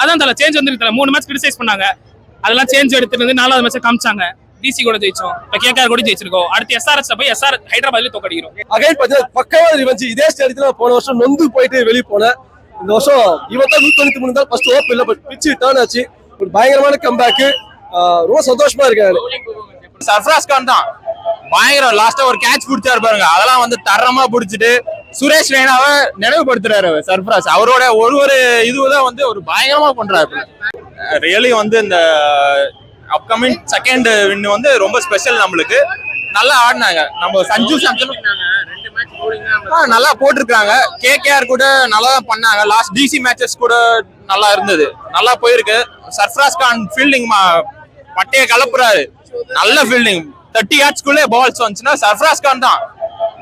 அதான் தல சேஞ்ச் வந்துருக்கு. 3 மேட்ச் கிரிட்டிசைஸ் பண்ணாங்க, அதெல்லாம் சேஞ்ச் எடுத்துட்டு வந்து 4வது மேட்ச் காமிச்சாங்க. டிசி கூட ஜெயிச்சோம், இப்ப கேகேஆர் கூட ஜெயிச்சிருக்கோம். அடுத்து எஸ்ஆர்எஸ் போய் எஸ்ஆர் ஹைதராபாத்ல தோக்கடிக்கிறோம். அகைன் பாத்தீங்கன்னா பக்கவா ரிவெஞ்ச். இதே ஸ்டேடியத்துல போன வருஷம் நொந்து போயிட்டு வெளியே போனேன். இந்த வருஷம் இவன் தான் 193 தான் ஃபர்ஸ்ட் ஓப் இல்ல, பட் பிச்சு டர்ன் ஆச்சு. ஒரு பயங்கரமான கம்பேக். ரொம்ப சந்தோஷமா இருக்காரு. சர்ஃப்ராஸ் கான் தான் பயங்கரம். லாஸ்டா ஒரு கேட்ச் பிடிச்சாரு பாருங்க, அதெல்லாம் வந்து தரமா பிடிச்சிட்டு சுரேஷ் ரெய்னாவை நினைவுபடுத்துறாரு சர்ஃப்ராஸ். அவரோட ஒரு இதுதான் வந்து ஒரு பயங்கரமா பண்றாரு. ரியலி வந்து இந்த அப்கமிங் செகண்ட் வின் வந்து ரொம்ப ஸ்பெஷல் நம்மளுக்கு. நல்லா ஆடினாங்க. நம்ம சஞ்சு சாம்சன் நல்லா போட்டிருக்காங்க. கேகேஆர் கூட நல்லா தான் பண்ணாங்க. லாஸ்ட் டிசி மேட்சஸ் கூட நல்லா இருந்தது, நல்லா போயிருக்கு. சர்ஃப்ராஸ் கான் ஃபீல்டிங் பட்டைய கலப்புறாரு. நல்ல ஃபீல்டிங். 30 yardsக்குள்ளே பால்ஸ் வந்துச்சுன்னா சர்ஃப்ராஸ் கான் தான்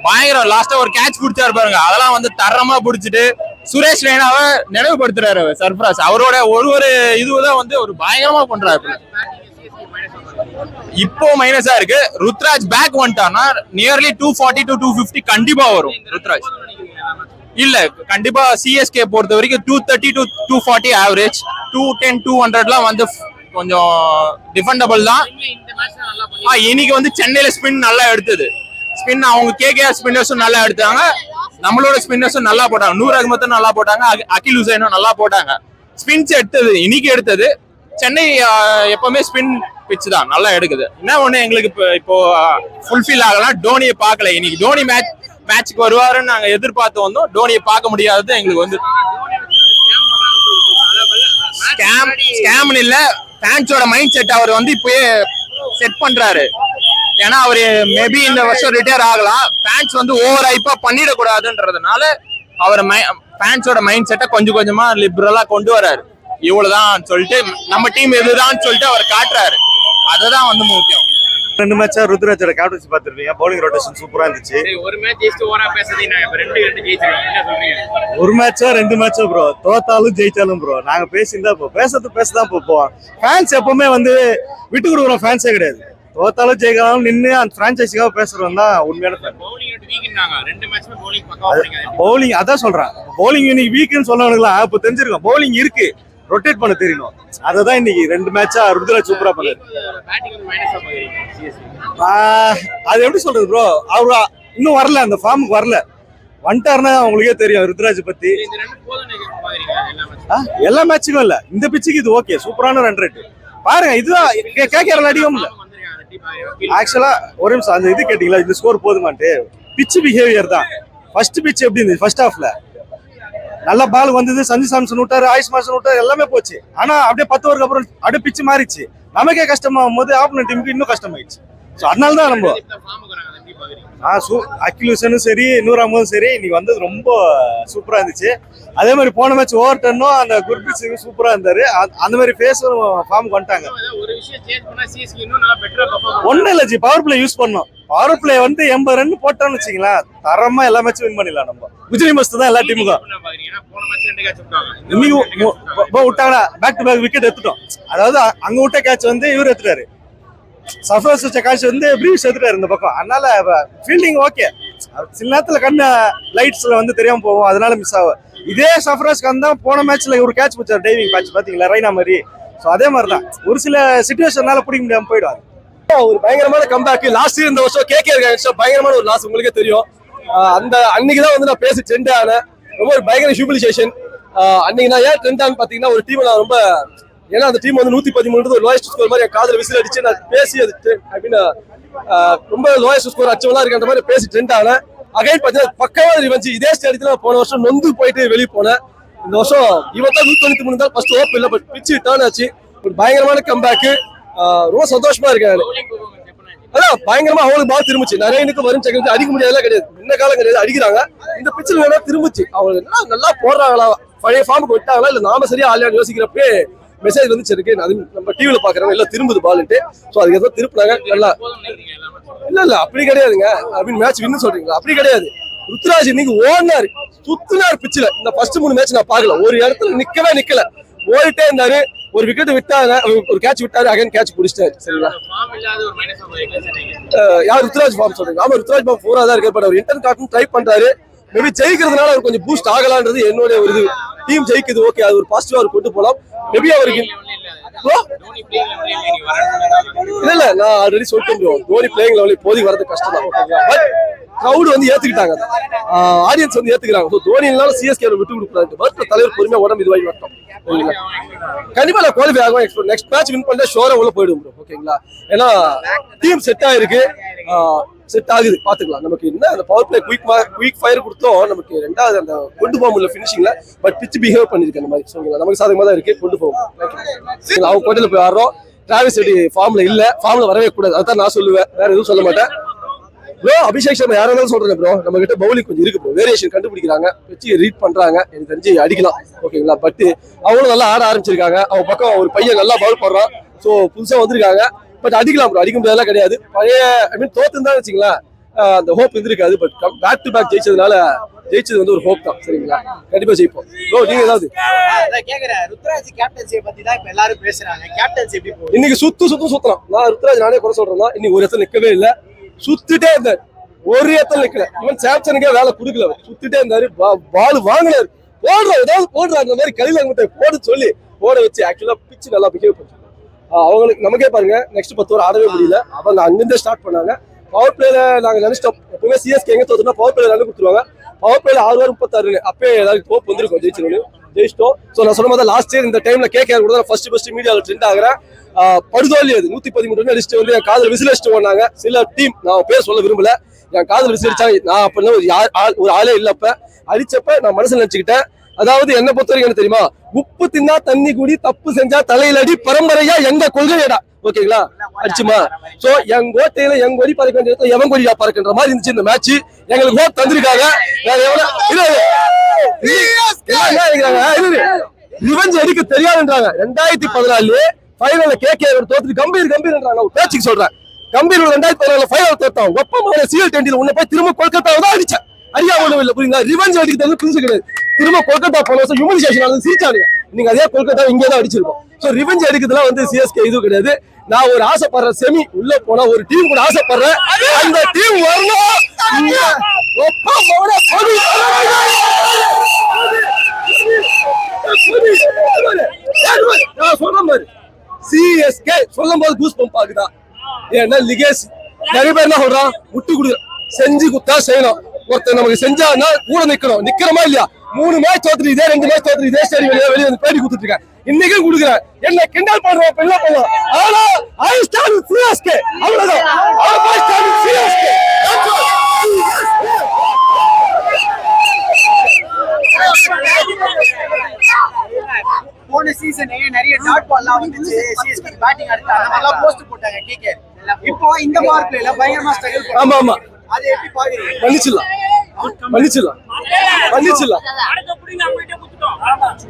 பயங்கரம். லாஸ்டா ஒரு கேட்ச் பிடிச்சாரு பாருங்க, அதெல்லாம் வந்து தரமா பிடிச்சிட்டு சுரேஷ் ரெய்னாவை நினைவுபடுத்துறாரு சர்ஃப்ராஸ். அவரோட ஒரு இதுதான் வந்து ஒரு பயங்கரமா பண்றாரு. இப்போ மைனஸா இருக்கு. ருத்ராஜ் பேக் வந்துட்டானா நியர்லி 240 to 250 கண்டிப்பா வரும் ருத்ராஜ். இல்ல கண்டிப்பா சிஎஸ்கே பொறுத்த வரைக்கும் 230 to 240 ஆவரேஜ். 210 200லாம் வந்து கொஞ்சம் டிஃபெண்டபிள் தான். இன்னைக்கு வந்து சென்னையில ஸ்பின் நல்லா எடுத்தது. ஸ்பின் அவங்க கேகேஆர் ஸ்பின்னர்ஸும் நல்லா எடுத்தாங்க, நம்மளோட ஸ்பின்னர்ஸும் நல்லா போட்டாங்க. நூர் அகமதும் நல்லா போட்டாங்க, அகில் ஹுசைனும் நல்லா போட்டாங்க. ஸ்பின்ஸ் எடுத்தது இன்னைக்கு எடுத்தது. சென்னை எப்பவுமே ஸ்பின் பிச் தான் நல்லா எடுக்குது. என்ன ஒண்ணு எங்களுக்கு இப்போ ஃபுல்ஃபில் ஆகலாம். டோனியை பார்க்கல. இன்னைக்கு டோனி மேட்சுக்கு வருவாருன்னு நாங்க எதிர்பார்த்து வந்தோம். டோனியை பார்க்க முடியாதது எங்களுக்கு வந்து ஸ்கேம்னு இல்ல, ஃபேன்ஸோட மைண்ட் செட் அவர் வந்து இப்பயே செட் பண்றாரு. ஏன்னா அவரு மேபி இந்த வருஷம் ரிட்டையர் ஆகலாம். ஃபேன்ஸ் வந்து ஓவர் ஹைப்பா பண்ணிடக்கூடாதுன்றதுனால அவர் ஃபேன்ஸோட மைண்ட் செட்டை கொஞ்சம் கொஞ்சமா லிபரலா கொண்டு வராரு. இவ்வளவுதான் சொல்லிட்டு நம்ம டீம் இதுதான் சொல்லிட்டு அவர் காட்டுறாரு. அதுதான் வந்து முக்கியம். 2 மேட்சா ருத்ராஜோட கேப்டன்சி பார்த்திருப்பீங்க. பவுலிங் ரொட்டேஷன் சூப்பரா இருந்துச்சு. ஒரு மேட்ச் ஜெயிச்சு ஓவரா பேசுறீங்க, 2 ஜெயிச்சிருக்கீங்க, என்ன சொல்றீங்க? ஒரு மேட்சா 2 மேட்சா ப்ரோ, தோத்தாலும் ஜெயிச்சாலும் ப்ரோ நாங்க பேசியிருந்தா பேசதான் போவோம். ஃபேன்ஸ் எப்பவுமே வந்து விட்டு கொடுக்குறோம் ஃபேன்ஸே கிடையாது. தோத்தாலும் ஜெயிக்காலும் நின்று அந்த பிரான்சைஸிக்காக பேசுறவங்க தான் உண்மையான ஃபேன். பவுலிங் அதான் சொல்றேன். பவுலிங் இன்னைக்கு வீக்குன்னு சொன்னவனுக்குலாம் இப்போ தெரிஞ்சிருக்கும். பவுலிங் இருக்கு, ரொட்டேட் பண்ண தெரியணும். அததான் இன்னைக்கு 2 மேட்சா ருத்ராஜ் சூப்பரா பண்ணாரு. அது எப்படி சொல்றது ப்ரோ, அவரு இன்னும் வரல, அந்த ஃபார்முக்கு வரல. வந்துட்டாருன்னா அவங்களுக்கே தெரியும் ருத்ராஜ் பத்தி. எல்லா மேட்சுக்கும் இல்ல, இந்த பிச்சுக்கு இது ஓகே, சூப்பரான ரன் ரேட் பாருங்க. இதுதான் கேகேஆர் அடிக்கும் இல்ல. ஆக்சுவலா ஒரு நிமிஷம் அந்த இது கேட்டீங்களா, இந்த ஸ்கோர் போதுமான்ட்டு. பிச்சு பிஹேவியர் தான். ஃபர்ஸ்ட் பிச் எப்படி இருந்துச்சு, ஃபர்ஸ்ட் ஹாஃப்ல நல்ல பால் வந்தது. சஞ்சு சாம்சன் விட்டாரு, ஆயுஷ் மாசன் விட்டாரு, எல்லாமே போச்சு. ஆனா அப்படியே 10 ஓவருக்கு அப்புறம் அப்படியே பிச்சு மாறிச்சு. நமக்கே கஷ்டமாகும் போது ஆப்போனன்ட் டீமுக்கு இன்னும் கஷ்டமாயிடுச்சு. ஸோ அதனால தான் நம்ம அகில் ஹுசைனும் சரி, நூர் அகமதும் சரி இன்னைக்கு வந்தது ரொம்ப சூப்பரா இருந்துச்சு. அதே மாதிரி போன மேட்ச் ஓவர் டர்னும் அந்த குர்பீத் சிங் சூப்பரா இருந்தாரு. அந்த மாதிரி ஃபேஸும் ஃபார்முக்கு வந்துட்டாங்க. ஒன்னும் இல்ல ஜி, பவர் பிளே யூஸ் பண்ணோம். பவர் பிளே வந்து 80 ரன் போட்டோம்னு வச்சுங்களேன், தரமா எல்லா மேட்சும் வின் பண்ணிடலாம். நம்ம குஜராத் மஸ்ட் தான் எல்லா டீமுக்கும். இன்னைக்கு விட்டாங்கன்னா பேக் டு பேக் விக்கெட் எடுத்துட்டோம். அதாவது அங்க விட்ட கேட்ச் வந்து இவர் எடுத்துட்டாரு, சர்ஃப்ராஸ் வச்ச கேட்ச் வந்து பிரீவ்ஸ் எடுத்துட்டாரு இந்த பக்கம். அதனால ஃபீல்டிங் ஓகே. சில நேரத்துல கண்ணு லைட்ஸ்ல வந்து தெரியாம போவோம், அதனால மிஸ் ஆகும். இதே சர்ஃப்ராஸ் கான் தான் போன மேட்ச்ல ஒரு கேட்ச் பிடிச்சாரு, டைவிங் கேட்ச் பாத்தீங்களா, ரெய்னா மாதிரி. ஸோ அதே மாதிரி தான் ஒரு சில சிச்சுவேஷனால பிடிக்க முடியாம போயிடுவாங்க. ஒரு பயங்கரமான கம்பேக். லாஸ்ட் இயர் இந்த வருஷம் கேகேஆர் பயங்கரமான ஒரு லாஸ், உங்களுக்கே தெரியும். அந்த அன்னைக்குதான் வந்து நான் பேசி ட்ரெண்ட் ஆனேன். ரொம்ப ஒரு பயங்கர ஹியூமிலியேஷன். அன்னைக்கு நான் ஏன் ட்ரெண்ட் ஆனு பாத்தீங்கன்னா, ஒரு டீம் நான் ரொம்ப, ஏன்னா அந்த டீம் வந்து 113 ஒரு லோயஸ்ட் ஸ்கோர் மாதிரி என் காதல விசில் அடிச்சு நான் பேசி அது அப்படின்னு ரொம்ப லோயஸ்ட் ஸ்கோர் அச்சவெல்லாம் இருக்க மாதிரி பேசி ட்ரெண்ட் ஆனேன். அகைன் பாத்தீங்கன்னா பக்கவா ரிவெஞ்ச். இதே ஸ்டேடியத்துல போன வருஷம் நொந்து போயிட்டு வெளியே போனேன். இந்த வருஷம் இவன் தான் 193 தான் ஃபர்ஸ்ட் ஓப் இல்ல, பட் பிச்சு டர்ன் ஆச்சு. ஒரு பயங்கரமான கம்பேக். ரொம்ப சந்தோஷமா இருக்காரு. அதான் பயங்கரமா அவங்களுக்கு பால் திரும்பிச்சு. நிறைய வரும் செகண்ட் அடிக்க முடியாதெல்லாம் கிடையாது, இந்த காலம் கிடையாது, அடிக்கிறாங்க. இந்த பிச்சில் வேணா திரும்பிச்சு. அவங்க நல்லா போடுறாங்களா, பழைய ஃபார்முக்கு விட்டாங்களா இல்ல நாம சரியா ஆலையான்னு யோசிக்கிறப்பே மெசேஜ் வந்து இருக்கு. அது நம்ம டிவில பாக்குறவங்க எல்லாம் திரும்புது பால்ட்டு. ஸோ அதுக்கு எதாவது திருப்பினாங்க நல்லா. இல்ல அப்படி கிடையாதுங்க. அப்படின்னு மேட்ச் வின்னு சொல்றீங்களா, அப்படி கிடையாது. ருத்ராஜ் இன்னைக்கு ஓடினாரு, சுத்தினார் பிச்சில். இந்த ஃபர்ஸ்ட் 3 மேட்ச் நான் பாக்கல, ஒரு இடத்துல நிக்கல, ஓடிட்டே இருந்தாரு. ஒரு விக்கெட் விட்டாங்க, ஒரு கேட்ச் விட்டாரு, அகைன் கேட்ச் பிடிச்சிட்டாரு. சரிங்களா, யார் ருத்ராஜ் ஃபார்ம் சொல்றீங்க? ஆமா, ருத்ராஜ் ஃபார்ம் 4 தான் இருக்கு. பட் அவர் இன்டர் காட்டன் ட்ரை பண்றாரு. மேபி ஜெயிக்கிறதுனால அவர் கொஞ்சம் பூஸ்ட் ஆகலான்றது என்னோட ஒரு இது. டீம் ஜெயிக்குது, ஓகே, அது ஒரு பாசிட்டிவா அவர் கொண்டு போலாம். மேபி அவருக்கு இல்ல நான் ஆல்ரெடி சொல்லிட்டேன் ப்ரோ, தோனி பிளேயிங் லெவல் இப்போதைக்கு வரது கஷ்டம் தான், ஓகேங்களா. பட் கிரௌட் வந்து ஏத்துக்கிட்டாங்க, ஆடியன்ஸ் வந்து ஏத்துக்கிறாங்க. ஸோ தோனி இல்லைனாலும் சிஎஸ்கே விட்டு கொடுக்குறாங்க. பட் தலைவர் பொறுமையா உடம்பு இதுவாகி வரட்டும், ஓகேங்களா. கண்டிப்பா நான் குவாலிஃபை ஆகும். நெக்ஸ்ட் மேட்ச் வின் பண்ணா ஷோரா உள்ள போயிடும் ப்ரோ, ஓகேங்களா. ஏன்னா டீம் செட் ஆயிருக்கு, செட் ஆகுது, பாத்துக்கலாம். நமக்கு என்ன அந்த பவர் பிளே குயிக் ஃபயர் கொடுத்தோம், நமக்கு ரெண்டாவது அந்த கொண்டு போக முடியல ஃபினிஷிங்ல. பட் பிச் பிஹேவ் பண்ணிருக்கு அந்த மாதிரி, ஓகேங்களா. நமக்கு சாதகமா தான் இருக்கு, கொண்டு போகும். அவங்க கோட்டையில போய் ஆடுறோம். டிராவிஸ் ரெட்டி ஃபார்ம்ல இல்ல, ஃபார்ம்ல வரவே கூடாது, அதான் நான் சொல்லுவேன், வேற எதுவும் சொல்ல மாட்டேன் ப்ரோ. அபிஷேக் சர்மா யாரா இருந்தாலும் சொல்றேன் ப்ரோ, நம்ம கிட்ட பவுலிங் கொஞ்சம் இருக்கு ப்ரோ, வேரியேஷன் கண்டுபிடிக்கிறாங்க, வச்சு ரீட் பண்றாங்க, எனக்கு தெரிஞ்சு அடிக்கலாம், ஓகேங்களா. பட் அவங்களும் நல்லா ஆட ஆரம்பிச்சிருக்காங்க. அவங்க பக்கம் ஒரு பையன் நல்லா பவுல் போடுறான், ஸோ புதுசா வந்திருக்காங்க. பட் அடிக்கலாம் ப்ரோ, அடிக்க முடியாதெல்லாம் கிடையாது. பழைய தோத்துன்னு வச்சுங்களேன், அந்த ஹோப் இருந்திருக்காது. பட் பேக் டு பேக் ஜெயிச்சது வந்து ஒரு ஹோப் தான், சரிங்களா. கண்டிப்பா ஜெயிப்போம் ப்ரோ. நீங்க ஏதாவது இன்னைக்கு சுத்தலாம். நான் ருத்ராஜ் நானே குறை சொல்றேன், இன்னைக்கு ஒரு இடத்துல நிக்கவே இல்லை, சுத்திட்டே இருந்தாரு, ஒரு இடத்துல நிக்கல. இவன் சாம்சனுக்கே வேலை கொடுக்கல, சுத்திட்டே இருந்தாரு, பால் வாங்கினாரு, ஏதாவது போடுறாரு, இந்த மாதிரி கையில போட சொல்லி போட வச்சு ஆக்சுவலா பிச்சு நல்லா பிஹேவ் பண்ணி அவங்களுக்கு நமக்கே பாருங்க, நெக்ஸ்ட் 10 ஓவர் ஆடவே முடியல. அவங்க அங்கிருந்தே ஸ்டார்ட் பண்ணாங்க. பவர் பிளேல நாங்க நினைச்சிட்டோம், எப்பவுமே சிஎஸ்கே எங்க தோத்துனா பவர் பிளேல ரன் கொடுத்துருவாங்க. பவர் பிளேல 6 ஓவர் 36 அப்பே ஏதாவது ஹோப் வந்திருக்கும், ஜெயிச்சிட்டோம். ஸோ நான் சொன்ன மாதிரி லாஸ்ட் இயர் இந்த டைம்ல கேகேஆர் கூட ஃபர்ஸ்ட் மீடியாவில் ட்ரெண்ட் ஆகிறேன். படுதோலி அது 113 ரன் அடிச்சுட்டு வந்து என் காதல் விசில் அடிச்சுட்டு போனாங்க. சில டீம் நான் பேர் சொல்ல விரும்பல, என் காதல் விசில் அடிச்சாங்க. நான் அப்ப ஒரு ஆளே இல்ல, அப்ப அடிச்சப்ப நான் மனசுல நினைச்சுக்கிட்டேன், அதாவது என்ன பொறுத்த வரைக்கும் என்ன தெரியுமா, உப்பு தின்னா தண்ணி குடி, தப்பு செஞ்சா தலையில அடி, பரம்பரையா எங்க கொள்கையடா, ஓகேங்களா. அடிச்சுமா. சோ எங்க கோட்டையில எங்க கொடி பறக்க வேண்டிய எவன் கொடியா பறக்குன்ற மாதிரி இருந்துச்சு இந்த மேட்ச். எங்களுக்கு ஹோப் தந்திருக்காங்க. ரிவெஞ்ச் எடுக்க தெரியாதுன்றாங்க. 2014 ஃபைனல்ல கேகேஆர் தோத்துட்டு கம்பீர்ன்றாங்க, பேச்சுக்கு சொல்றேன். கம்பீர் 2014 ஃபைனல் தோத்தான். ஒப்பமான சிஎல் டெண்டில உன்னை போய் திரும்ப கொல்கத்தாவை தான் அடிச்சேன், அறியா ஒண்ணும் இல்லை, புரியுங்களா. ரிவெஞ்ச் அடிக்கிறது புதுசு கிடையாது. திரும்ப கொல்கத்தா போன வருஷம் ஹியூமனைசேஷன் சிரிச்சானுங்க, நீங்க அதே கொல்கத்தா இங்கே தான் அடிச்சிருக்கோம். ஸோ ரிவெஞ்ச் எடுக்கிறதுலாம் வந்து சிஎஸ்கே இதுவும் கிடையாது. நான் ஒரு ஆசைப்படுறேன், செமி உள்ள போனா ஒரு டீம் கூட ஆசைப்படுறேன், அந்த டீம் வரணும். சிஎஸ்கே சொல்லும் போது கூஸ் பம்ப் ஆகுதா, ஏன்னா லிகேஸ் நிறைய பேர் என்ன சொல்றான், விட்டு கொடு, செஞ்சு குத்தா செய்யணும். ஒருத்தர் நமக்கு செஞ்சான்னா கூட நிக்கிறோமா இல்லையா. 3 மேட்ச் தோத்துட்டு இதே 2 மேட்ச் தோத்துட்டு இதே ஸ்டேடியம் வெளியே வந்து பேட்டி கொடுத்துட்டு இருக்கேன். இன்னைக்கும் கொடுக்குறேன், என்ன கிண்டல் பண்றோம், என்ன பண்ணலாம். ஆனா ஐ ஸ்டாண்ட் வித் சிஎஸ்கே, அவ்வளவுதான். I stand with CSK. போன சீசனே நிறைய டாட் பால்லாம் வந்துச்சு, சிஎஸ்கே பேட்டிங் அடுத்தாங்க, நல்லா போஸ்ட் போட்டாங்க கேகே. இப்போ இந்த பவர் பிளேல பயங்கரமா ஸ்ட்ரகிள் பண்ணாங்க. ஆமா அது எப்படி பாக்குறீங்க? மன்னிச்சிடலாம்.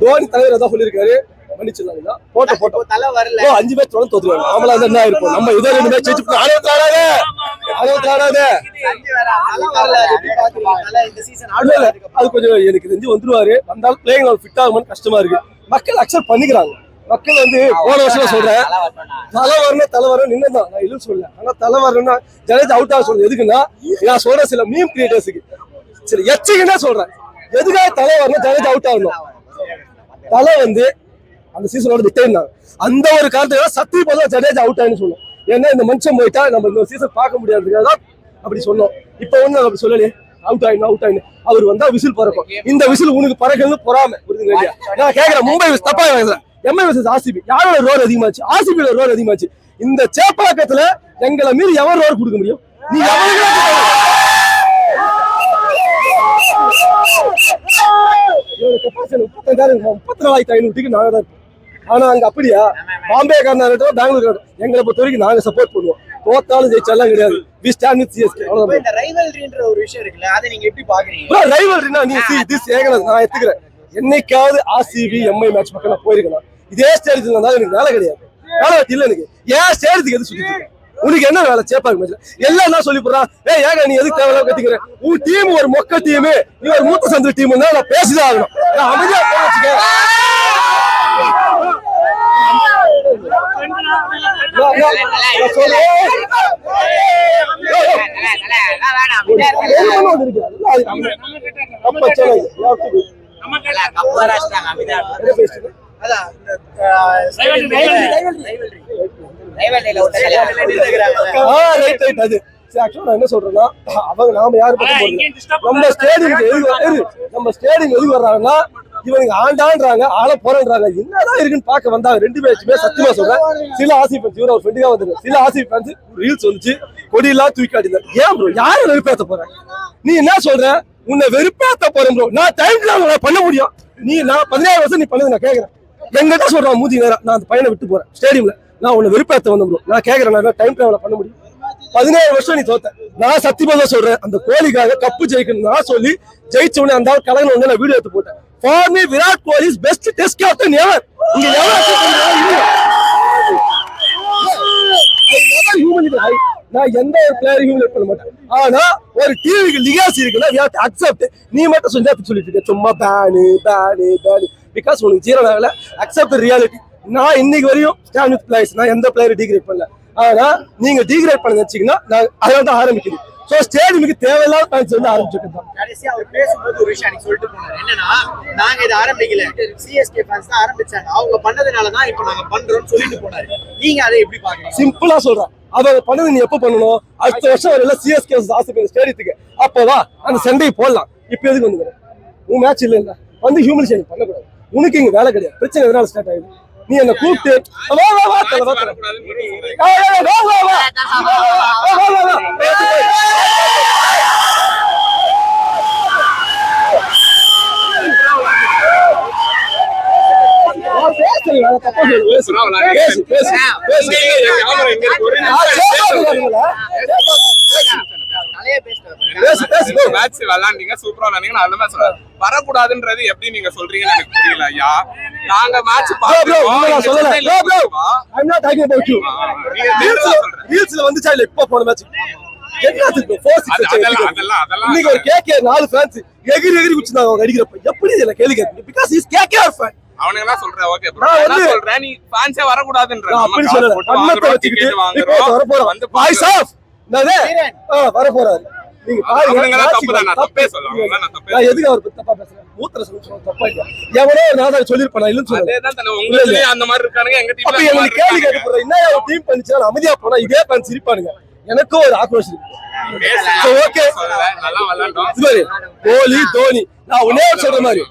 தோனி தலைவர் அதான் சொல்லியிருக்காரு, மன்னிச்சிடலாம். போட்டோ தலை வரல, 5 மேட்ச் தொடர்ந்து தோத்துருவாங்க. ஆமலா என்ன ஆயிருக்கும், நம்ம இதோ 2 மேட்ச் ஜெயிச்சு ஆடாதே. தலை வரல, எப்படி பாக்குறீங்க? தலை இந்த சீசன் ஆடுல அது கொஞ்சம் எனக்கு தெரிஞ்சு வந்துருவாரு. வந்தாலும் பிளேயிங் லெவல் ஃபிட் ஆகும்னு கஷ்டமா இருக்கு. மக்கள் அக்செப்ட் பண்ணிக்கிறாங்க. மக்கள் வந்து போன வருஷம் சொல்றேன், தலை வரணும் நின்னுதான், நான் இல்லைன்னு சொல்ல. ஆனா தலை வரணும்னா ஜடேஜா அவுட் ஆக சொல்றது எதுக்குன்னா, நான் சொல்றேன் சில மீம் கிரியேட்டர்ஸுக்கு, சில எச்சைக்குன்னா சொல்றேன், எதுக்காக தலை வரணும், ஜடேஜா அவுட் ஆகணும். தலை வந்து அந்த சீசனோட விட்டேன், அந்த ஒரு காரணத்துல சத்தியமா ஜடேஜா அவுட் ஆகுன்னு சொன்னோம். ஏன்னா இந்த மனுஷன் போயிட்டா நம்ம இந்த சீசன் பார்க்க முடியாதுக்காக தான் அப்படி சொன்னோம். இப்ப ஒண்ணு அப்படி சொல்லலையே, அவுட் ஆயிடும். அவர் வந்தா விசில் பறக்கும். இந்த விசில் உனக்கு பறக்கிறது பொறாம, புரியுதுங்க இல்லையா. நான் கேட்கிறேன், மும்பை தப்பா வாங்குறேன், எம்ஐ vs ஆர்சிபி யாரோட ரோர் அதிகமாச்சு, ஆர்சிபியோட ரோர் அதிகமாச்சு. இந்த சேப்பாக்கத்துல எங்களை மீறி எவன் ரோர் கொடுக்க முடியும்? நீ கெப்பாசிட்டி 34,500 நாங்க தான் இருப்போம். ஆனா அங்க அப்படியா, பாம்பே காரனாகட்டும் பெங்களூர் எங்களை பொறுத்த வரைக்கும் நாங்க சப்போர்ட் பண்ணுவோம். தோத்தாலும் ஜெயிச்சாலும் கிடையாது. We stand with CSK. அவ்வளவுதான். இந்த ரைவல்ரின்ற ஒரு விஷயம் இருக்குல்ல, அதை நீங்க எப்படி பாக்குறீங்க? ப்ரோ ரைவல்ரினா நீ திஸ் ஏகனஸ் நான் எடுத்துக்கிறேன். என்னைக்காவது ஆர்சிபி எம்ஐ மேட்ச் பக்கம் நான் போயிருக்கேன். இதே ஸ்டேடியத்துல இருந்தாலும் எனக்கு வேலை கிடையாது, வேலை இல்ல எனக்கு. ஏன் ஸ்டேடியத்துக்கு எது சுத்திட்டு இருக்கேன்? உனக்கு என்ன வேலை? சேப்பாக்கு மேட்ச்ல எல்லாம் என்ன சொல்லி போறான், ஏங்க நீ எதுக்கு தேவையில்லாம கத்திக்கிற, உன் டீம் ஒரு மொக்க டீம், நீ ஒரு மூத்த சந்திர டீம், நான் பேசிதான் ஆகணும். நான் அமைதியா போச்சுக்க. என்ன பேசுறீங்க? அதான் ரைட் அது ஆக்சுவலா நான் என்ன சொல்றேன்னா அவங்க நாம யாரு பக்கம் போறது நம்ம ஸ்டேடியம் எதுக்கு வர்றாங்கன்னா இவங்க ஆண்டான்றாங்க ஆள போறேன்றாங்க என்னதான் இருக்குன்னு பார்க்க வந்தாங்க ரெண்டு பேருமே சத்தியமா சொல்றேன் சில ஆசி ஃபேன்ஸ் இவர ஒரு ஃப்ரெண்டுக்கா வந்துருக்கு சில ஆசி ஃபேன்ஸ் ரீல்ஸ் வந்துச்சு கொடியெல்லாம் தூக்கி காட்டினார் ஏன் ப்ரோ யாரை வெறுப்பேத்த போறேன் நீ என்ன சொல்ற உன்னை வெறுப்பேத்த போறேன் ப்ரோ நான் டைம் டிராவல் பண்ண முடியும் நீ நான் 17 வருஷம் நீ பண்ணது நான் கேட்கறேன் எங்கிட்ட சொல்றான் மூஞ்சி நேரம் நான் அந்த பையனை விட்டு போறேன் ஸ்டேடியம்ல நான் உன்னை வெறுப்பேத்த வந்தேன் ப்ரோ நான் கேட்கறேன் நான் டைம் டிராவல் பண்ண முடியும் 17 வருஷம் நீ தோத்த நான் சத்தியமா தான் சொல்றேன் அந்த கோலிக்காக கப்பு ஜெயிக்கணும் நான் சொல்லி ஜெயிச்ச உடனே அந்த கலங்கன உடனே நான் வீடியோ எடுத்து போட்டேன் for me Virat Kohli is best test captain ever இங்க நான் எந்த ஒரு பிளேயர் ஹியூமிலேட் பண்ண மாட்டேன் ஆனா ஒரு டிவிக்கு லிகாசி இருக்குன்னா வி ஹேவ் டு அக்செப்ட் நீ மட்டும் சொல்லிட்டு இருக்க சும்மா பேனு பிகாஸ் உனக்கு ஜீரோ ஆகல அக்செப்ட் ரியாலிட்டி நான் இன்னைக்கு வரையும் ஸ்டாண்ட் வித் பிளேயர்ஸ் நான் எந்த பிளேயரை டிகிரேட் பண்ணல ஆனா நீங்க டிகிரேட் பண்ண வச்சீங்கன்னா நான் அதனால தான் ஆரம்பிக்குது சோ ஸ்டேடியமுக்கு தேவையில்லாத ஃபேன்ஸ் வந்து ஆரம்பிச்சிருக்கோம் கடைசியா அவர் பேசும்போது ஒரு விஷயம் எனக்கு சொல்லிட்டு போனாரு என்னன்னா நாங்க இதை ஆரம்பிக்கல சிஎஸ்கே ஃபேன்ஸ் தான் ஆரம்பிச்சாங்க அவங்க பண்ணதுனால தான் இப்போ நாங்க பண்றோம்னு சொல்லிட்டு போனாரு நீங்க அதை எப்படி பாக்குறீங்க சிம்பிளா சொல்றேன் அவங்க பண்ணது நீ எப்ப பண்ணணும் அடுத்த வருஷம் வரல சிஎஸ்கே ஆசைப்படுற ஸ்டேடியத்துக்கு அப்போவா அந்த சண்டை போடலாம் இப்ப எதுக்கு வந்து உன் மேட்ச் இல்ல வந்து ஹியூமனிஷன் பண்ணக்கூடாது உனக்கு இங்க வேலை கிடையாது பிரச்சனை எதனால ஸ்டார்ட் ஆகுது நீ என்ன கூப்பிட்டு வா வா வா தல வா வரக்கூடாதுன்றது எப்படி நீங்க சொல்றீங்கன்னு எனக்கு புரியல ஐயா நாங்க மேட்ச் வந்துச்சா இல்ல இப்ப போன மேட்ச் இன்னைக்கு ஒரு கேகே 4 ஃபேன்ஸ் எகிரி குச்சினாங்க அவங்க அடிக்கிறப்ப எப்படி இல்ல கேள்வி கேட்கு பிகாஸ் இஸ் கேகே ஃபேன் அவனுங்க சொல்றேன் ஓகே ப்ரோ நான் சொல்றேன் நீ ஃபேன்ஸே வரக்கூடாதுன்ற அப்படி சொல்லல பண்ணத்தை வச்சிட்டு இப்போ வர போறோம் வந்து வாய்ஸ் ஆஃப் நானே வர போறாரு நீங்க பாருங்க நான் தப்பே சொல்றேன் நான் எதுக்கு அவர் தப்பா பேசுறேன் மூத்திர சொல்ல தப்பா இல்ல எவனோ நான் சொல்லிருப்பேன் இல்லன்னு சொல்றேன் அதேதான் தல உங்களுக்கு அந்த மாதிரி இருக்கானுங்க எங்க டீம்ல அப்ப எனக்கு கேள்வி கேட்க போறேன் என்ன ஒரு டீம் பண்ணிச்சா அமைதியா போனா இதே ஃபேன் சிரிப்பானுங்க எனக்கும் ஒரு ஆக்ரோஷம் இருக்கு ஓகே நல்லா விளையாண்டோம் சரி கோலி தோனி நான் உடனே சொல்ற மாதிரி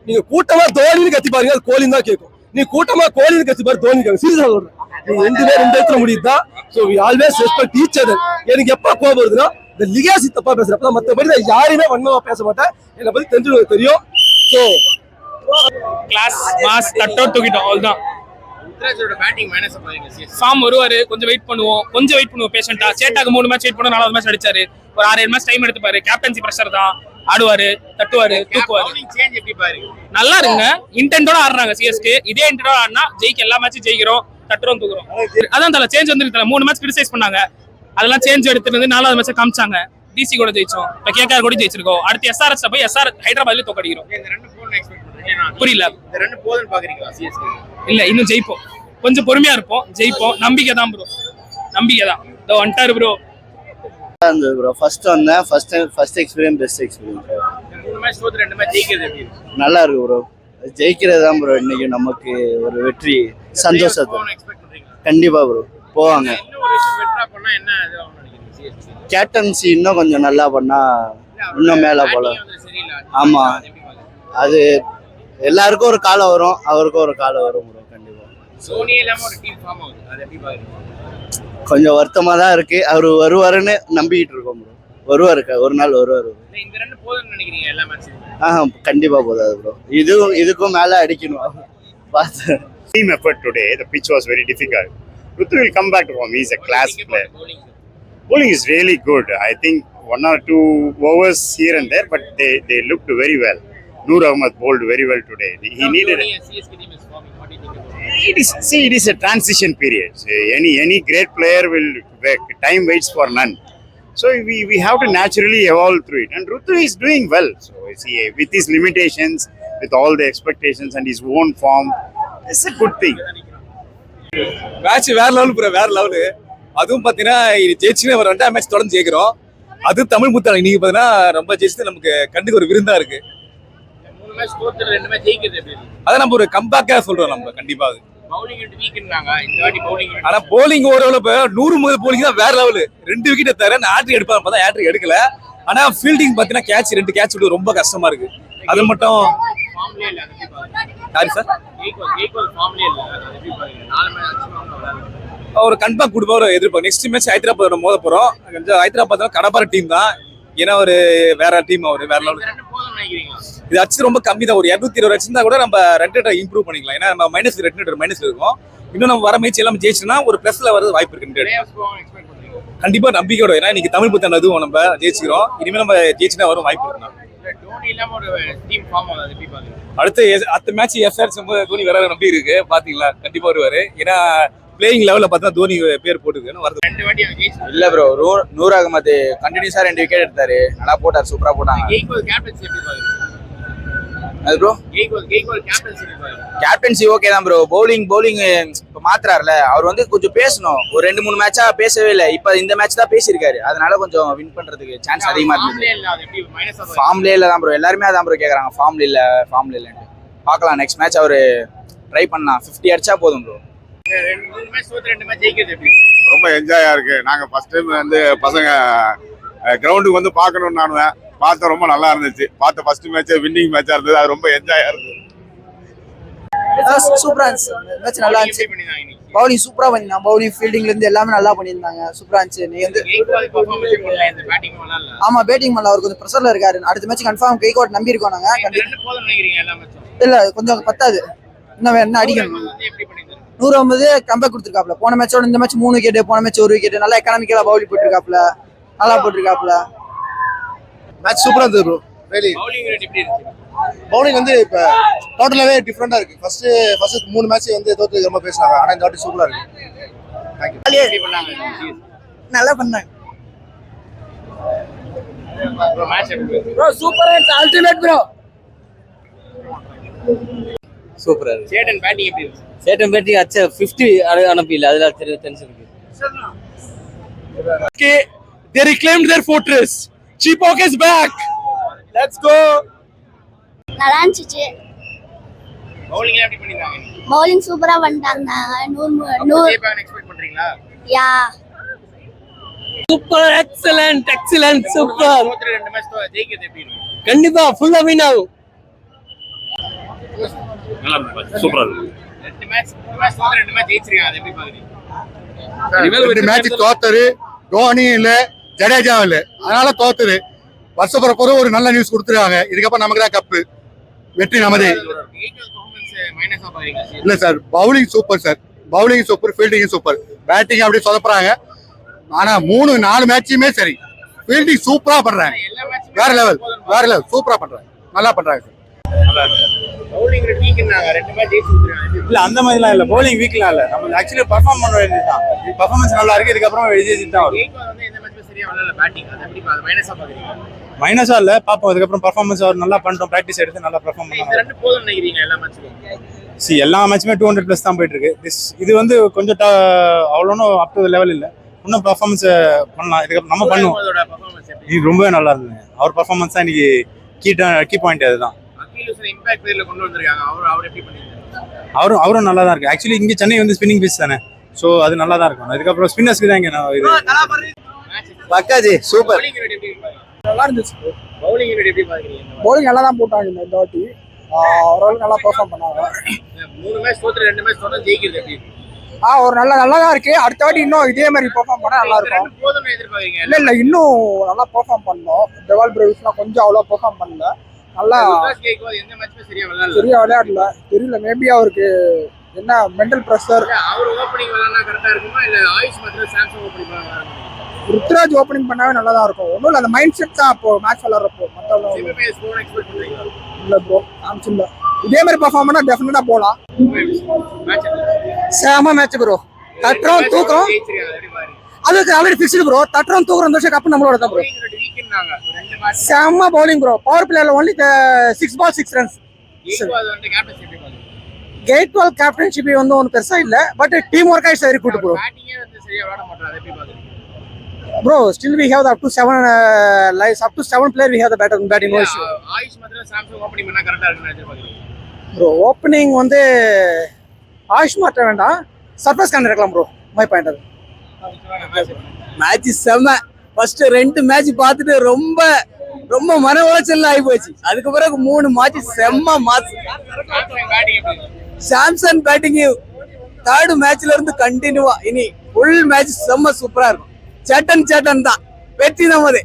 நீங்க கூட்டமா தோனின்னு கத்தி பாருங்க அது கோலின்னு தான் கேட்கும் நீ கூட்டமா கோலின்னு கத்தி பாரு தோனி கேட்கும் சீரியஸா சொல்றேன் நீங்க ரெண்டு இடத்துல முடியுதா so we always respect each other எனக்கு எப்ப கோபம் வருதுன்னா இந்த லிகாசி தப்பா பேசுறப்ப மத்தபடி நான் யாரையுமே வன்மமா பேச மாட்டேன் என்னை பத்தி தெரிஞ்சு தெரியும் சோ கிளாஸ் மாஸ் தட்டோ தூக்கிட்டோம் அவ்வளவுதான் ருத்ராஜோட பேட்டிங் மைனஸ் பண்ணுவீங்க சிஎஸ் ஃபார்ம் வருவாரு கொஞ்சம் வெயிட் பண்ணுவோம் பேஷண்டா சேட்டாக்கு 3 மேட்ச் வெயிட் பண்ண 4வது மேட்ச் அடிச்சாரு ஒரு 6-7 மேட்ச் டைம் எடுத்துப்பாரு கேப்டன்சி பிரஷர் தான் ஆடுவாரு தட்டுவாரு தூக்குவாரு பவுலிங் சேஞ்ச் எப்படி பாருங்க நல்லா இருங்க இன்டென்டோட ஆடுறாங்க சிஎஸ்கே இதே இன்டென்டோட ஆடினா எல்லா மேட்சும் ஜெயிக்கிறோம் தட்டுறோம் தூக்குறோம் அதான் தல சேஞ்ச் வந்து 3 மேட்ச் கிரிட்டிசைஸ் பண்ணாங்க அதெல்லாம் சேஞ்ச் எடுத்துட்டு 4வது மேட்ச் காமிச்சாங்க டிசி கூட ஜெயிச்சோம் இப்ப கேகேஆர் கூட ஜெயிச்சிருக்கோம் அடுத்து எஸ்ஆர்எஸ் போய் ஹைதராபாத்ல தோக்கடிக்கிறோம் இந்த ரெண்டு போன் எக்ஸ்பெக்ட் பண்றீங்க புரியல இந்த ரெண்டு போதுன்னு பாக்குறீங்களா சிஎஸ்கே இல்ல இன்னும் ஜெயிப்போம் கொஞ்சம் பொறுமையா இருப்போம் ஜெயிப்போம் நம்பிக்கை தான் ப்ரோ நம்பிக்கை தான் இதோ வந்துட்டாரு ப்ரோ ப்ரோ ஃபர்ஸ்ட் வந்தேன் first experience best experience 3 match தோத்து 2 மேட்ச் ஜெயிக்கிறது எப்படி இருக்கு நல்லா இருக்கு ப்ரோ ஜெயிக்கிறது தான் ப்ரோ இன்னைக்கு நமக்கு ஒரு வெற்றி சந்தோஷத்தை போன் எக்ஸ்பெக்ட் பண்றீங்க கண்டிப்பா ப்ரோ போவாங்க இன்னும் ஒரு விஷயம் பெட்டரா பண்ணா என்ன இது ஆகும் நினைக்கிறீங்க சிஎஸ்கே கேப்டன்சி இன்னும் கொஞ்சம் நல்லா பண்ணா இன்னும் மேல போல சரியில்லை ஆமா அது எல்லாருக்கும் ஒரு காலம் வரும் அவருக்கும் ஒரு காலம் வரும் ப்ரோ கண்டிப்பா சோனி இல்லாம ஒரு டீம் ஃபார்ம் ஆகுது அது எப்படி பாக்குறீங்க கொஞ்சம் வருத்தமா தான் இருக்கு அவரு வருவாருன்னு நம்பிக்கிட்டு இருக்கோம் ப்ரோ வருவாரு ஒரு நாள் வருவாரு இந்த ரெண்டு போதும்னு நினைக்கிறீங்க எல்லா மேட்சும் கண்டிப்பா போதாது ப்ரோ இதுக்கும் மேல அடிக்கணும் பார்த்து Team effort today, the pitch was very difficult. Rutu will come back to form. He's a class player. Bowling is really good. I think 1 or 2 overs here and there, but they looked very well. Noor Ahmed bowled very well today. He needed. CSK team is forming. What do you think about it? It is a transition period. Any great player will time waits for none. So we have to naturally evolve through it. And Rutu is doing well. So see, with his limitations, with all the expectations and his own form, it's a good thing. Match வேற level bro வேற level அதுவும் பார்த்தீங்கன்னா ஜெயிச்சுன்னு ஒரு 2ஆம் match தொடர்ந்து ஜெயிக்கிறோம் அது தமிழ் முத்தாள் இன்னைக்கு பார்த்தீங்கன்னா ரொம்ப ஜெயிச்சு நமக்கு கண்டுக்கு ஒரு விருந்தா இருக்கு 3 மேட்ச் தோத்து 2 மேட்ச் ஜெயிக்கிறது எப்படி இருக்கு? அதை நம்ம ஒரு கம்பேக்கா சொல்றோம் நம்ம கண்டிப்பா அது. பவுலிங் வீக்னாங்க இந்த வாட்டி பவுலிங். ஆனா போலிங் ஓரளவு 100 முதல் போலிங் தான் வேற லெவல். 2 விக்கெட் தர ஹேட்ரிக் எடுப்பாங்க, பார்த்தா ஹேட்ரிக் எடுக்கல. ஆனா ஃபீல்டிங் பாத்தீங்கன்னா கேட்ச் 2 கேட்ச் விட்டு ரொம்ப கஷ்டமா இருக்கு. அது மட்டும் ஃபார்ம்லயே இல்ல அது எப்படி பாருங்க. சாரி சார், கேக்வால் ஃபார்ம்லயே இல்ல அது எப்படி பாருங்க. 4 மேட்ச் விளையாடுறாங்க. ஒரு கன்ஃபார்ம் கொடுப்பாரு எதிர்பார்க்க. நெக்ஸ்ட் மேட்ச் ஹைதராபாத் மோத போறோம். கொஞ்சம் ஹைதராபாத் கடப்பார டீம் தான், ஏன்னா ஒரு வேற டீம், அவரு வேற லெவல். ரெண்டு போதும் நினைக்கிறீங்களா? இது அச்சு ரொம்ப கம்மி தான். ஒரு 220 ரன் இருந்தா கூட நம்ம ரன் ரேட்டை இம்ப்ரூவ் பண்ணிக்கலாம். ஏன்னா நம்ம மைனஸ் இருக்கும். இன்னும் நம்ம வர மேட்ச் எல்லாம் ஜெயிச்சுன்னா ஒரு பிளஸ்ல வரது வாய்ப்பு இருக்கு. பிளேயர்ஸ் போவாங்க எக்ஸ்பெக்ட் பண்றீங்க? கண்டிப்பா நம்பிக்கையோட, ஏன்னா இன்னைக்கு தமிழ் புத்தாண்டு அதுவும் நம்ம ஜெயிச்சுக்கிறோம். இனிமேல் நம்ம ஜெயிச்சுனா வரும் வாய்ப்பு இருக்கு. டோனி இல்லாம ஒரு டீம் ஃபார்ம் ஆகுது எப்படி பாருங்க. அடுத்த மேட்ச் எஸ்ஆர்எச் தோனி வர நம்பி இருக்கு. பாத்தீங்களா, கண்டிப்பா வருவாரு. ஏன்னா பிளேயிங் லெவல்ல பார்த்தா தோனி பேர் போட்டுருக்கு. 2 வாட்டி அவங்க ஜெயிச்சு. இல்ல ப்ரோ, நூர் அகமது கண்டினியூஸா 2 விக்கெட் எடுத்தாரு, நல்லா போட்டார், சூப்பரா போட்டாங்க. கேக்வால் கேப்டன்சி எப்படி பாருங்க? அது ப்ரோ கேக்வால் கேப்டன்சி எப்படி பாருங்க? கேப்டன்சி ஓகே தான் ப்ரோ. பவுலிங் இப்ப மாத்துறாருல, அவர் வந்து கொஞ்சம் பேசணும். ஒரு 2-3 மேட்சா பேசவே இல்லை. இப்ப இந்த மேட்ச் தான் பேசியிருக்காரு, அதனால கொஞ்சம் வின் பண்றதுக்கு சான்ஸ் அதிகமா இருந்தது. ஃபார்ம்லயே இல்ல தான் ப்ரோ, எல்லாருமே அதான் ப்ரோ கேக்குறாங்க. ஃபார்ம்ல இல்லன்ட்டு பார்க்கலாம். நெக்ஸ்ட் மேட்ச் அவரு ட்ரை பண்ணலாம். 50 அடிச்சா போதும் ப்ரோ. 2 மேட்ச் தோத்து 2 மேட்ச் ஜெயிக்கிறது எப்படி? ரொம்ப என்ஜாயா இருக்கு. நாங்க ஃபர்ஸ்ட் டைம் வந்து பசங்க கிரவுண்டுக்கு வந்து பார்க்கணும்னு நானுவேன் பார்த்தேன். ரொம்ப நல்லா இருந்துச்சு. பார்த்த ஃபர்ஸ்ட் மேட்ச் வின்னிங் மேட்சா இருந்தது. அது ரொம்ப என்ஜாயா இருந்தது. சூப்பரா இருந்துச்சு மேட்ச், நல்லா இருந்துச்சு. பவுலிங் சூப்பரா பண்ணிருந்தாங்க. பவுலிங் ஃபீல்டிங்ல இருந்து எல்லாமே நல்லா பண்ணியிருந்தாங்க. சூப்பரா இருந்துச்சு. நீ வந்து கேக்வால் பெர்ஃபார்மன்ஸ் பண்ணல, இந்த பேட்டிங் பண்ணல. ஆமா, பேட்டிங் பண்ணல, அவர் கொஞ்சம் ப்ரெஷர்ல இருக்காரு. அடுத்த மேட்ச் கன்ஃபார்ம் கேக்வாட் நம்பி இருக்கோம் நாங்க. ரெண்டு போதும் நினைக்கிறீங்க எல்லா மேட்சும்? இல்ல, கொஞ்சம் பத்தாது, இன்னும் என்ன அடிக்கணும். எப்படி பண்ணிருந்தாங்க? 150 கம்பேக் கொடுத்துருக்காப்ல. போன மேட்சோட இந்த மேட்ச் 3 விக்கெட், போன மேட்ச் 1 விக்கெட். நல்லா எக்கனாமிக்கலா பவுலிங் போட்டுருக்காப்ல, நல்லா போட்டிருக்காப்ல. மேட்ச் சூப்பரா இருந்தது ப்ரோ. பவுலிங் ரேட் எப்படி இருந்துச்சு? பவுலிங் வந்து இப்ப டோட்டலாவே டிஃபரெண்டா இருக்கு. ஃபர்ஸ்ட் 3 மேட்ச் வந்து தோத்து ரொம்ப பேசினாங்க. ஆனா இந்த வாட்டி சூப்பரா இருக்கு. எப்படி பண்ணாங்க? நல்லா பண்ணாங்க ப்ரோ. மேட்ச் எப்படி இருந்துச்சு? ப்ரோ சூப்பரா இருந்துச்சு, அல்டிமேட் ப்ரோ. சூப்பரா இருக்கு. சேட்டன் பேட்டிங் எப்படி இருந்துச்சு? சேட்டன் பேட்டிங் அச்சா 50 அனுப்பில, அதுல டென்ஷன் இருக்கு. Okay, they reclaimed their fortress. Cheepock is back. Let's go. நல்லா இருந்துச்சு. பவுலிங் எப்படி பண்ணிருக்காங்க? பவுலிங் சூப்பரா பண்ணிட்டாங்க. 100 ஜெயிப்பாங்க எக்ஸ்பெக்ட் பண்றீங்களா? யா சூப்பர், எக்ஸலென்ட் சூப்பர். தோத்து 2 மேட்ச் ஜெயிக்கிறது எப்படி இருக்கு? கண்டிப்பா ஃபுல்லா வின் ஆகும். நல்லா இருக்கு, சூப்பரா இருக்கு. 2 மேட்ச் தோத்து 2 மேட்ச் ஜெயிச்சிருக்காங்க, அது எப்படி பாக்குறீங்க? ரெண்டு மேட்ச் தோத்தது தோனி இல்ல, ஜடேஜா இல்ல, அதனால தோத்தது. வருஷப்பரப்புற ஒரு நல்ல நியூஸ் கொடுத்துருக்காங்க. இதுக்கப்புறம் நமக்கு தான் கப்பு, வெற்றி நமதே. கேக்வால் பெர்ஃபார்மன்ஸ் மைனஸா பாக்குறீங்க? இல்ல sir, bowling super sir. Bowling super, fielding super. Batting அப்படியே சொதப்புறாங்க. ஆனா 3-4 மேட்சுமே சரி, ஃபீல்டிங் சூப்பரா பண்றாங்க. எல்லா மேட்சும் வேற லெவல் சூப்பரா பண்றாங்க, நல்லா பண்றாங்க சார். பவுலிங் ரேட் வீக்னாங்க, 2 மேட்ச் ஜெயிச்சிருக்காங்க. இல்ல அந்த மாதிரிலாம் இல்ல, பவுலிங் வீக்லாம் இல்ல. நம்ம ஆக்சுவலி பெர்ஃபார்ம் பண்ண வேண்டியதுதான். பெர்ஃபார்மன்ஸ் நல்லா இருக்கு, இதுக்கப்புறம் ஜெயிச்சு தான் வரும். கேக்வால் வந்து எந்த மேட்ச்ல சரியா வரல பேட்டிங், அது எப்படி மைனஸா பாக்குறீங்க? மைனஸா இல்ல, பாப்போம். அதுக்கப்புறம் பெர்ஃபார்மன்ஸ் அவர் நல்லா பண்றோம், பிராக்டிஸ் எடுத்து நல்லா பெர்ஃபார்ம் இந்த பண்ணலாம். 2 போதும் நினைக்கிறீங்க எல்லா மேட்சும்? எல்லா மேட்சுமே 200+ தான் போயிட்டு இருக்கு. இது வந்து கொஞ்சம் அவ்வளோ அப் டு லெவல் இல்ல. இன்னும் பெர்ஃபார்மன்ஸ் பண்ணலாம், இதுக்கு நம்ம பண்ணுவோம். அதோட பெர்ஃபார்மன்ஸ் எப்படி? இது ரொம்பவே நல்லா இருந்தது. அவர் பெர்ஃபார்மன்ஸ் தான் இன்னைக்கு கீ பாயிண்ட். அதுதான் அகில் இம்பாக்ட் பிளேயர்ல கொண்டு வந்திருக்காங்க. அவர் எப்படி பண்ணிருக்காங்க? அவரும் நல்லா தான் இருக்கு. ஆக்சுவலி இங்க சென்னை வந்து ஸ்பின்னிங் பீச் தானே, ஸோ அது நல்லா தான் இருக்கும். அதுக்கப்புறம் ஸ்பின்னர்ஸ்க்கு தான் இங்க இது பக்காஜி சூப்பர். பவுலிங் ரேட் எப்படி பாக்குறீங்க? நல்லா இருந்துச்சு. பவுலிங் ரேட் எப்படி பாக்குறீங்க? பவுலிங் நல்லா தான் போட்டாங்க இந்த வாட்டி. ஓரளவுக்கு நல்லா பெர்ஃபார்ம் பண்ணாங்க. 3 மேட்ச் தோத்து 2 மேட்ச் தொடர்ந்து ஜெயிக்கிறது எப்படி இருக்கு? ஒரு நல்லா தான் இருக்கு. அடுத்த வாட்டி இன்னும் இதே மாதிரி பெர்ஃபார்ம் பண்ணா நல்லா இருக்கும். 2 போதும் எதிர்பார்க்கறீங்க? இல்ல இன்னும் நல்லா பெர்ஃபார்ம் பண்ணோம். டெவால் பிரேவிஸ்லாம் கொஞ்சம் அவ்வளோ பெர்ஃபார்ம் பண்ணல. நல்லா கேக்வால் எந்த மேட்ச்மே சரியா விளையாடல. சரியா விளையாடல, தெரியல. மேபி அவருக்கு என்ன மென்டல் ப்ரெஷர். அவர் ஓப்பனிங் விளையாடுனா கரெக்டா இருக்குமா, இல்ல ஆயுஷ் மாத்திரம் சாம்சங் ஓப்பனிங் பண்ணா? ருத்ராஜ் ஓப்பனிங் பண்ணாவே நல்லா தான் இருக்கும். ஒன்றும் இல்லை, அந்த மைண்ட் செட் தான் அப்போ மேட்ச் விளையாடுறப்போ. மற்றவங்க இல்லை ப்ரோ, சான்ஸ் இல்லை. இதே மாதிரி பெர்ஃபார்ம் பண்ணா டெஃபினட்டா போகலாம். சேம மேட்ச் ப்ரோ. தட்டுறோம் தூக்குறோம், அதுக்கு ஆல்ரெடி ஃபிக்ஸ்டு ப்ரோ. தட்டுறோம் தூக்குறோம், இந்த வருஷம் கப்பு நம்மளோட தான் ப்ரோ. செம்ம பவுலிங் ப்ரோ. பவர் பிளேயர்ல only 6 balls 6 runs. Gaikwad captainship வந்து ஒன்றும் பெருசா இல்லை, but team work is very good bro. Bro, still we have the up to 7 player we have the batting no issue. AYUSH மாத்திரம் சாம்சங் ஓப்பனிங் பண்ணா கரெக்டா இருக்குன்னு எதிர்பார்க்குறீங்க. Bro, opening வந்து ஆயுஷ் மாற்ற வேண்டாம், சர்ப்ரைஸ் கான் இருக்கலாம் ப்ரோ. மை பாயிண்ட் அது. மேட்ச் செம்ம. ஃபர்ஸ்ட் 2 மேட்ச் பார்த்துட்டு ரொம்ப மன உளைச்சல் ஆகி போச்சு. அதுக்கு பிறகு 3 மேட்ச் செம்ம மாஸ். சாம்சன் பேட்டிங் 3rd மேட்ச்ல இருந்து கண்டினியூவா இனி ஃபுல் மேட்ச் செம்ம சூப்பரா இருக்கும். சேட்டன் தான் வெற்றி நமது.